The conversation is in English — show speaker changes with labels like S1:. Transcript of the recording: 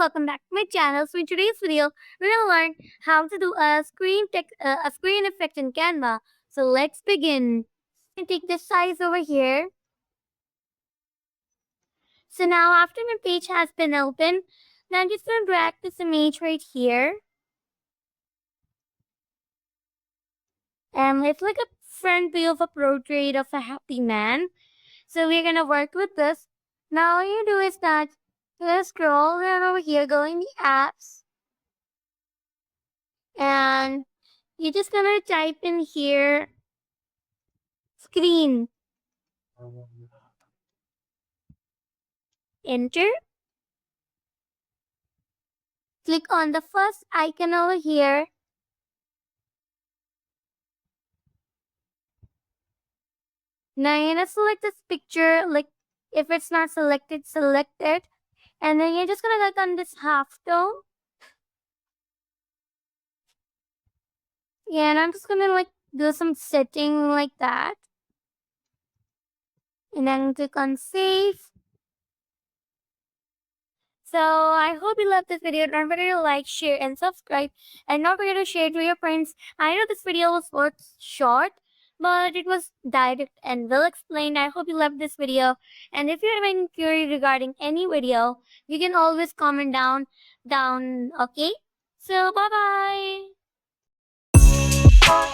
S1: welcome back to my channel. So in today's video, we're gonna learn how to do a screen effect in Canva. So let's begin. And take this size over here. So now after my page has been open, now I'm just gonna drag this image right here. And it's like a front view of a portrait of a happy man. So we're gonna work with this. Now all you do is that you're gonna scroll right over here, go in the apps, and you're just gonna type in here screen. Enter. Click on the first icon over here. Now you're gonna select this picture. Like if it's not selected, select it. And then you're just gonna click on this half tone. Yeah, and I'm just gonna like do some setting like that. And then click on save. So I hope you loved this video. Don't forget to like, share, and subscribe. And don't forget to share it to your friends. I know this video was short, but it was direct and well explained. I hope you loved this video. And if you have any query regarding any video, you can always comment down, okay? So bye bye.